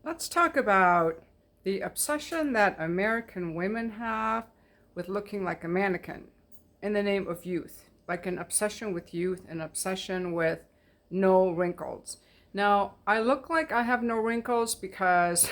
Let's talk about the obsession that American women have with looking like a mannequin in the name of youth. Like an obsession with youth, an obsession with no wrinkles. Now, I look like I have no wrinkles because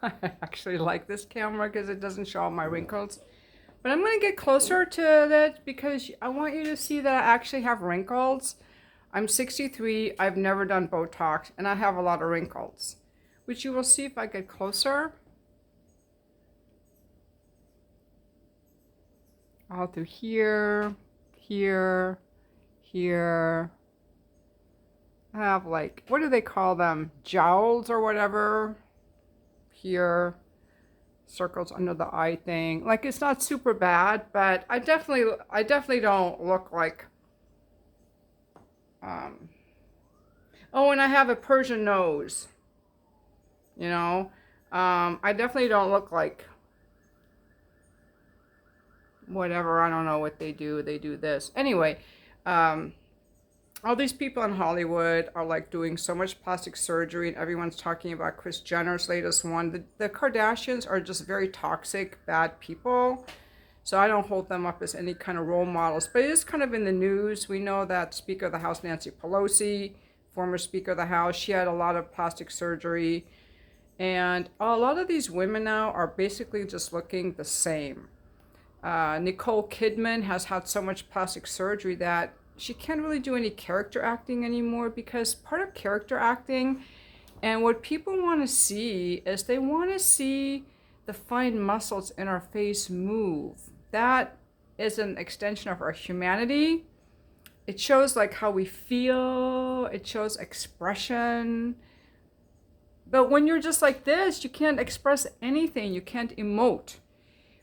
I actually like this camera because it doesn't show all my wrinkles. But I'm going to get closer to that because I want you to see that I actually have wrinkles. I'm 63, I've never done Botox, and I have a lot of wrinkles, which you will see if I get closer. All through here, here, here. I have like, what do they call them? Jowls or whatever. Here, circles under the eye thing. Like it's not super bad, but I definitely don't look like, oh, and I have a Persian nose, you know. I definitely don't look like whatever. I don't know what they do. They do this. Anyway, all these people in Hollywood are like doing so much plastic surgery, and everyone's talking about Kris Jenner's latest one. The Kardashians are just very toxic, bad people. So I don't hold them up as any kind of role models. But it is kind of in the news. We know that Speaker of the House, Nancy Pelosi, former Speaker of the House, she had a lot of plastic surgery. And a lot of these women now are basically just looking the same. Nicole Kidman has had so much plastic surgery that she can't really do any character acting anymore, because part of character acting and what people want to see is they want to see the fine muscles in our face move. That is an extension of our humanity. It shows like how we feel, it shows expression. But when you're just like this, you can't express anything, you can't emote.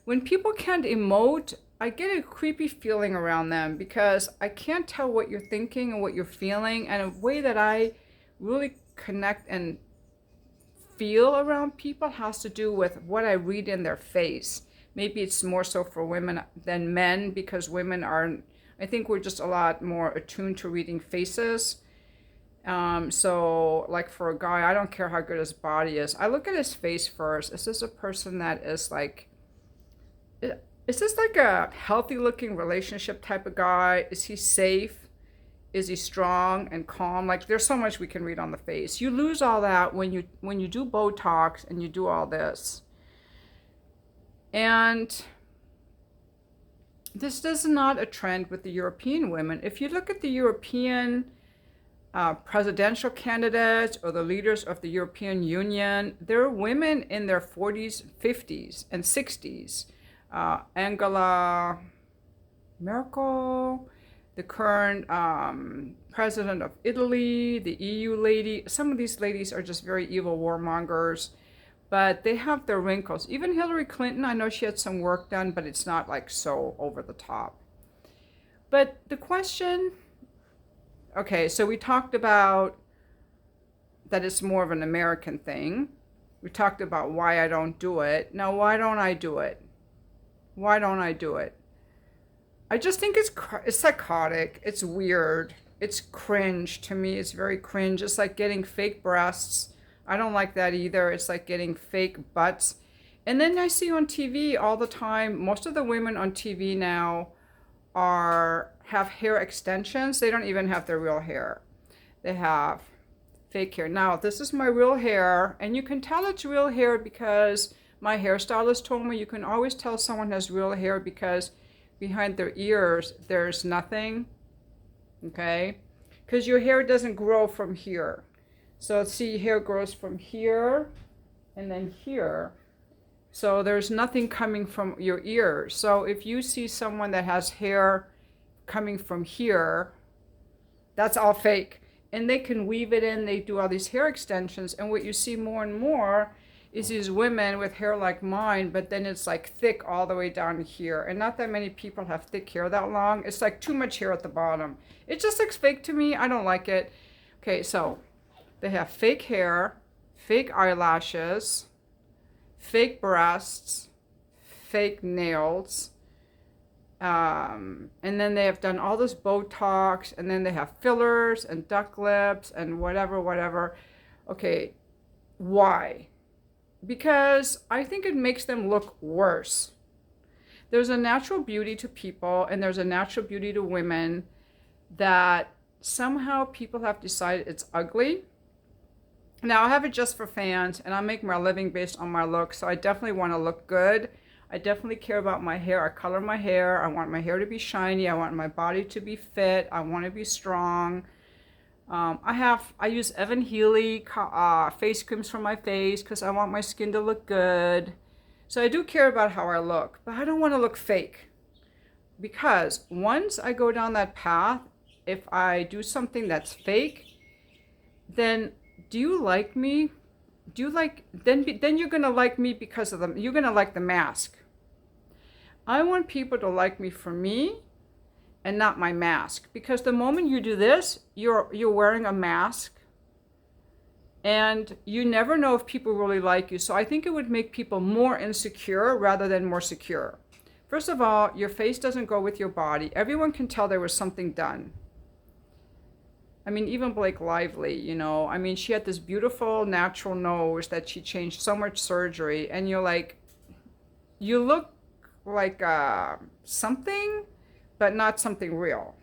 When people can't emote, I get a creepy feeling around them because I can't tell what you're thinking and what you're feeling. And a way that I really connect and feel around people has to do with what I read in their face. Maybe it's more so for women than men, because women are, I think we're just a lot more attuned to reading faces. So like for a guy, I don't care how good his body is. I look at his face first. Is this a person that is like, is this like a healthy looking relationship type of guy? Is he safe? Is he strong and calm? Like there's so much we can read on the face. You lose all that when you do Botox and you do all this. And this is not a trend with the European women. If you look at the European presidential candidates or the leaders of the European Union, they're women in their 40s, 50s, and 60s. Angela Merkel, the current president of Italy, the EU lady. Some of these ladies are just very evil warmongers, but they have their wrinkles. Even Hillary Clinton, I know she had some work done, but it's not like so over the top. But the question, okay, so we talked about that it's more of an American thing. We talked about why I don't do it. Now, why don't I do it? Why don't I do it? I just think it's psychotic. It's weird. It's cringe to me. It's very cringe. It's like getting fake breasts. I don't like that either. It's like getting fake butts. And then I see on TV all the time, most of the women on TV now have hair extensions. They don't even have their real hair. They have fake hair. Now, this is my real hair, and you can tell it's real hair because my hairstylist told me you can always tell someone has real hair because behind their ears there's nothing, okay? Because your hair doesn't grow from here. So see, hair grows from here and then here. So there's nothing coming from your ears. So if you see someone that has hair coming from here, that's all fake. And they can weave it in, they do all these hair extensions, and what you see more and more is these women with hair like mine, but then it's like thick all the way down here. And not that many people have thick hair that long. It's like too much hair at the bottom. It just looks fake to me. I don't like it. Okay, so they have fake hair, fake eyelashes, fake breasts, fake nails. And then they have done all this Botox, and then they have fillers and duck lips and whatever. Okay, Why? Because I think it makes them look worse. There's a natural beauty to people, and there's a natural beauty to women that somehow people have decided it's ugly. Now, I have it just for fans, and I make my living based on my look, so I definitely want to look good. I definitely care about my hair. I color my hair. I want my hair to be shiny. I want my body to be fit. I want to be strong. I use Evan Healy face creams for my face because I want my skin to look good. So I do care about how I look, but I don't want to look fake. Because once I go down that path, if I do something that's fake, then do you like me? Do you like, then you're going to like me because of you're going to like the mask. I want people to like me for me and not my mask. Because the moment you do this, you're wearing a mask. And you never know if people really like you. So I think it would make people more insecure rather than more secure. First of all, your face doesn't go with your body. Everyone can tell there was something done. I mean, even Blake Lively, you know, I mean, she had this beautiful natural nose that she changed so much surgery. And you're like, you look like something, but not something real.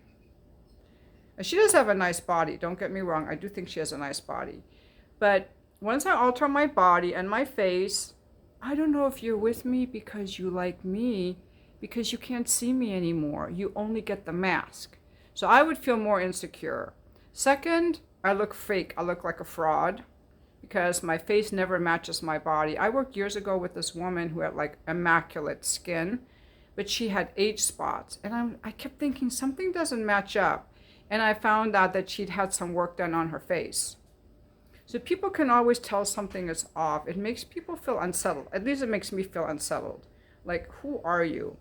And she does have a nice body. Don't get me wrong. I do think she has a nice body. But once I alter my body and my face, I don't know if you're with me because you like me, because you can't see me anymore. You only get the mask. So I would feel more insecure. Second, I look fake. I look like a fraud because my face never matches my body. I worked years ago with this woman who had like immaculate skin, but she had age spots. And I kept thinking something doesn't match up. And I found out that she'd had some work done on her face. So people can always tell something is off. It makes people feel unsettled. At least it makes me feel unsettled. Like, who are you?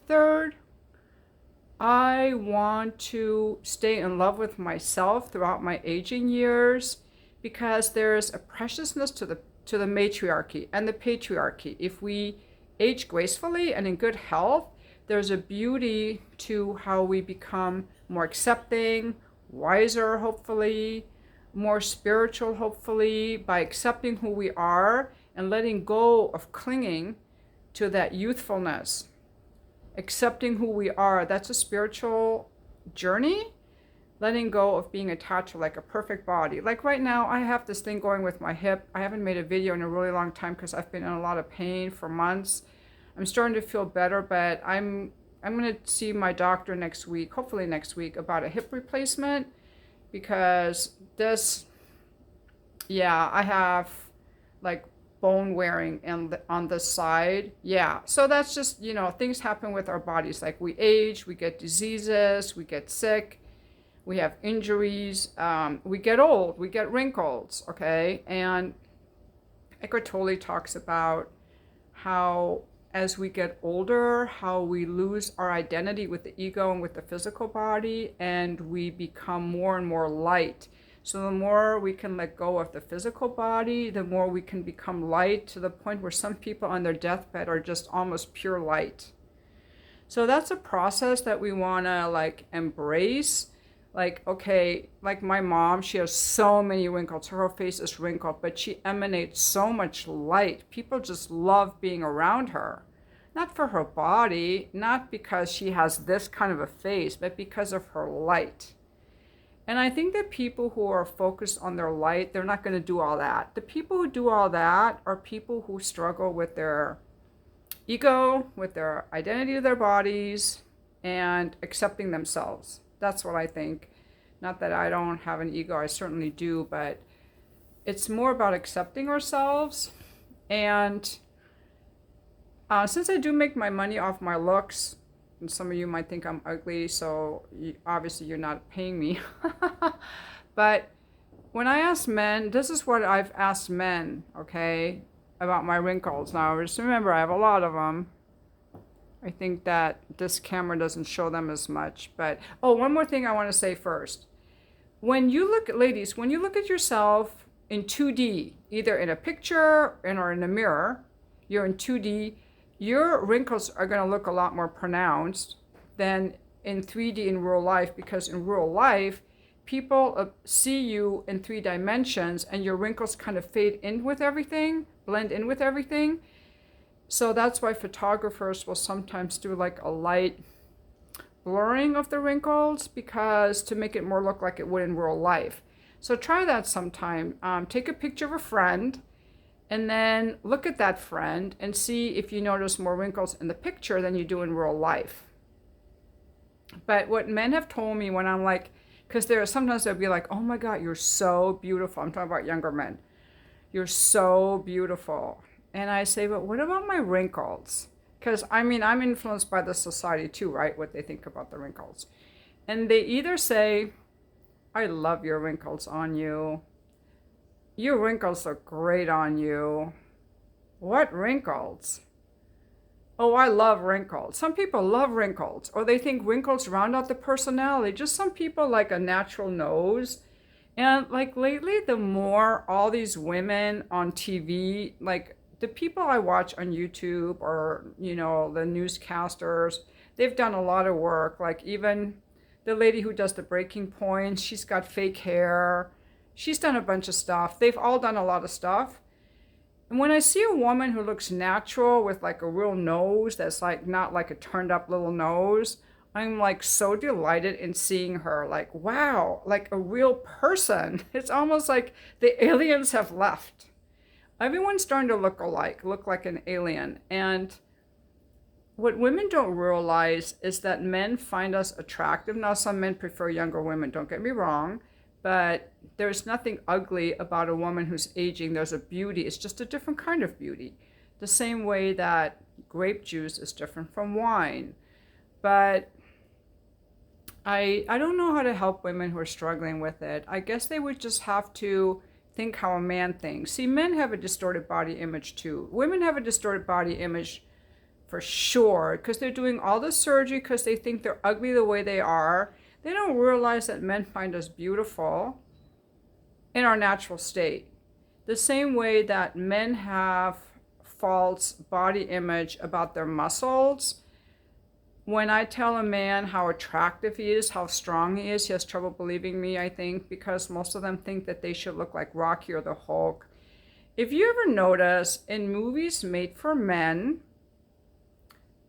Third, I want to stay in love with myself throughout my aging years because there's a preciousness to the matriarchy and the patriarchy. If we age gracefully and in good health, there's a beauty to how we become more accepting, wiser, hopefully, more spiritual, hopefully, by accepting who we are and letting go of clinging to that youthfulness. Accepting who we are, that's a spiritual journey. Letting go of being attached to like a perfect body. Like right now, I have this thing going with my hip. I haven't made a video in a really long time because I've been in a lot of pain for months. I'm starting to feel better, but I'm going to see my doctor next week, hopefully next week, about a hip replacement. Because this, yeah, I have like bone wearing on the side. Yeah, so that's just, you know, things happen with our bodies. Like we age, we get diseases, we get sick, we have injuries, we get old, we get wrinkles, okay? And Eckhart Tolle talks about how as we get older, how we lose our identity with the ego and with the physical body, and we become more and more light. So the more we can let go of the physical body, the more we can become light, to the point where some people on their deathbed are just almost pure light. So that's a process that we want to like embrace. Like, okay, like my mom, she has so many wrinkles. Her face is wrinkled, but she emanates so much light. People just love being around her. Not for her body, not because she has this kind of a face, but because of her light. And I think that people who are focused on their light, they're not going to do all that. The people who do all that are people who struggle with their ego, with their identity of their bodies, and accepting themselves. That's what I think. Not that I don't have an ego, I certainly do, but it's more about accepting ourselves. And since I do make my money off my looks, and some of you might think I'm ugly, so obviously you're not paying me. But when I ask men, this is what I've asked men, okay, about my wrinkles. Now, just remember, I have a lot of them. I think that this camera doesn't show them as much. But, oh, one more thing I want to say first. When you look at, ladies, when you look at yourself in 2D, either in a picture or in a mirror, you're in 2D, your wrinkles are going to look a lot more pronounced than in 3D in real life, because in real life, people see you in 3 dimensions and your wrinkles kind of fade in with everything, blend in with everything. So that's why photographers will sometimes do like a light blurring of the wrinkles, because to make it more look like it would in real life. So try that sometime. Take a picture of a friend and then look at that friend and see if you notice more wrinkles in the picture than you do in real life. But what men have told me when I'm like, because sometimes they'll be like, oh my God, you're so beautiful. I'm talking about younger men. You're so beautiful. And I say, but what about my wrinkles? Because I mean, I'm influenced by the society too, right? What they think about the wrinkles. And they either say, I love your wrinkles on you. Your wrinkles look great on you. What wrinkles? Oh, I love wrinkles. Some people love wrinkles, or they think wrinkles round out the personality. Just some people like a natural nose. And like lately, the more all these women on TV, like the people I watch on YouTube or, you know, the newscasters, they've done a lot of work. Like even the lady who does the breaking points, she's got fake hair. She's done a bunch of stuff. They've all done a lot of stuff. And when I see a woman who looks natural with like a real nose that's like not like a turned up little nose, I'm like so delighted in seeing her. Like, wow, like a real person. It's almost like the aliens have left. Everyone's starting to look alike, look like an alien. And what women don't realize is that men find us attractive. Now, some men prefer younger women, don't get me wrong, but there's nothing ugly about a woman who's aging. There's a beauty. It's just a different kind of beauty. The same way that grape juice is different from wine. But I don't know how to help women who are struggling with it. I guess they would just have to think how a man thinks. See, men have a distorted body image too. Women have a distorted body image for sure, because they're doing all the surgery because they think they're ugly the way they are. They don't realize that men find us beautiful in our natural state. The same way that men have false body image about their muscles. When I tell a man how attractive he is, how strong he is, he has trouble believing me, I think, because most of them think that they should look like Rocky or the Hulk. If you ever notice, in movies made for men,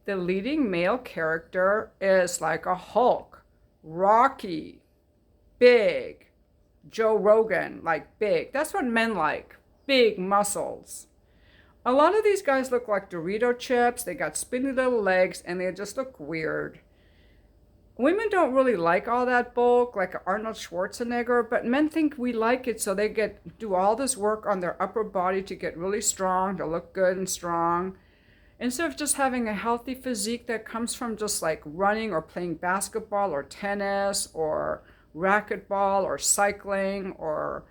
the leading male character is like a Hulk, Rocky, big, Joe Rogan, like big. That's what men like, big muscles. A lot of these guys look like Dorito chips. They got spindly little legs and they just look weird. Women don't really like all that bulk, like Arnold Schwarzenegger, but men think we like it, so they do all this work on their upper body to get really strong, to look good and strong. Instead of just having a healthy physique that comes from just like running or playing basketball or tennis or racquetball or cycling or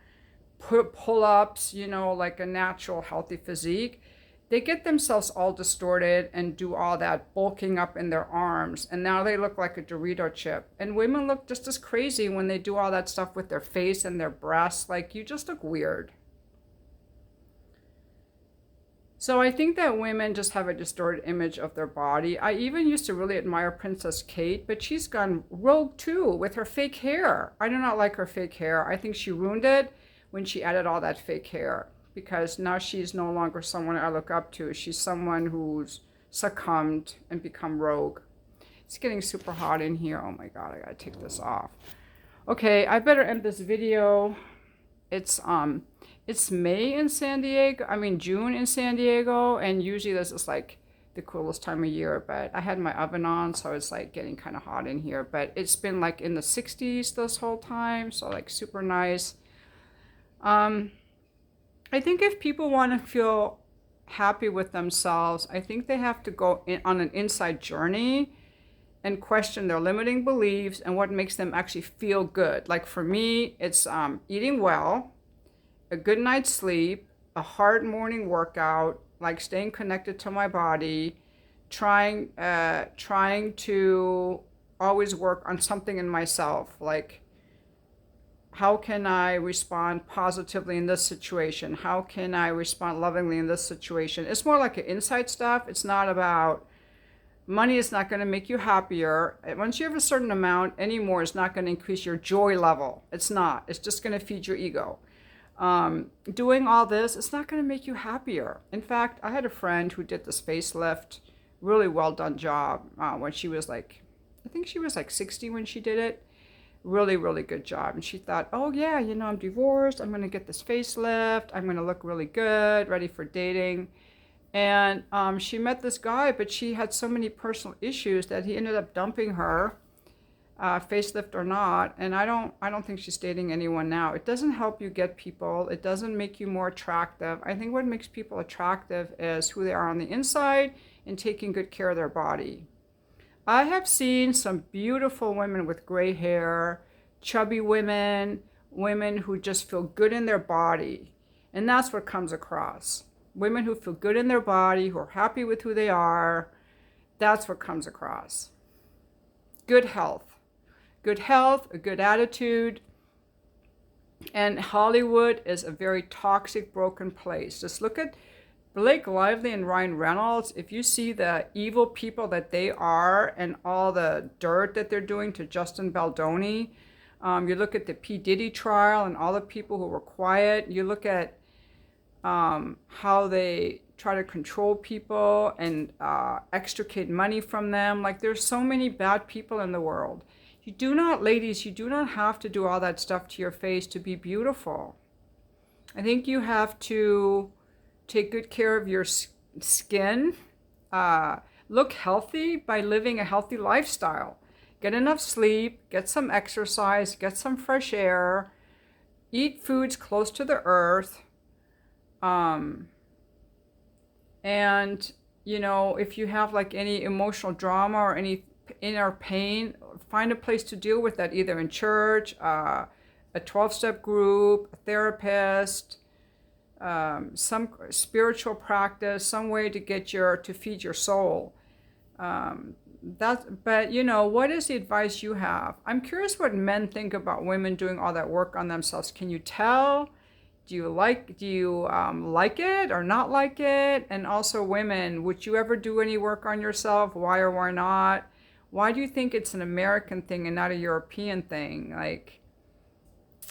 pull-ups, you know, like a natural healthy physique, they get themselves all distorted and do all that bulking up in their arms, and now they look like a Dorito chip. And women look just as crazy when they do all that stuff with their face and their breasts. Like, you just look weird. So I think that women just have a distorted image of their body. I even used to really admire Princess Kate, but she's gone rogue too with her fake hair. I do not like her fake hair. I think she ruined it when she added all that fake hair, because now she's no longer someone I look up to. She's someone who's succumbed and become rogue. It's getting super hot in here. Oh my God, I gotta take this off. Okay, I better end this video. It's May in San Diego, June in San Diego, and usually this is like the coolest time of year, but I had my oven on, so it's like getting kind of hot in here, but it's been like in the 60s this whole time, so like super nice. I think if people want to feel happy with themselves, I think they have to go on an inside journey and question their limiting beliefs and what makes them actually feel good. Like for me, it's eating well, a good night's sleep, a hard morning workout, like staying connected to my body, trying to always work on something in myself, like how can I respond positively in this situation? How can I respond lovingly in this situation? It's more like an inside stuff. It's not about Money is not going to make you happier. Once you have a certain amount, anymore is not going to increase your joy level. It's not. It's just going to feed your ego. Doing all this, it's not going to make you happier. In fact, I had a friend who did this facelift, really well done job when she was like, I think she was like 60 when she did it. Really, really good job. And she thought, oh yeah, you know, I'm divorced. I'm going to get this facelift. I'm going to look really good, ready for dating. And she met this guy, but she had so many personal issues that he ended up dumping her, facelift or not. And I don't think she's dating anyone now. It doesn't help you get people. It doesn't make you more attractive. I think what makes people attractive is who they are on the inside and taking good care of their body. I have seen some beautiful women with gray hair, chubby women, women who just feel good in their body. And that's what comes across. Women who feel good in their body, who are happy with who they are. That's what comes across. Good health. Good health, a good attitude. And Hollywood is a very toxic, broken place. Just look at Blake Lively and Ryan Reynolds. If you see the evil people that they are and all the dirt that they're doing to Justin Baldoni, you look at the P. Diddy trial and all the people who were quiet. You look at how they try to control people and extricate money from them. Like, there's so many bad people in the world. You do not, ladies, you do not have to do all that stuff to your face to be beautiful. I think you have to take good care of your skin, look healthy by living a healthy lifestyle. Get enough sleep, get some exercise, get some fresh air, eat foods close to the earth. And, you know, if you have like any emotional drama or any inner pain, find a place to deal with that, either in church, a 12-step group, a therapist, some spiritual practice, some way to get to feed your soul. But you know, what is the advice you have? I'm curious what men think about women doing all that work on themselves. Can you tell? Do you like it or not like it? And also, women, would you ever do any work on yourself? Why or why not? Why do you think it's an American thing and not a European thing? Like,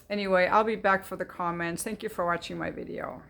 anyway, I'll be back for the comments. Thank you for watching my video.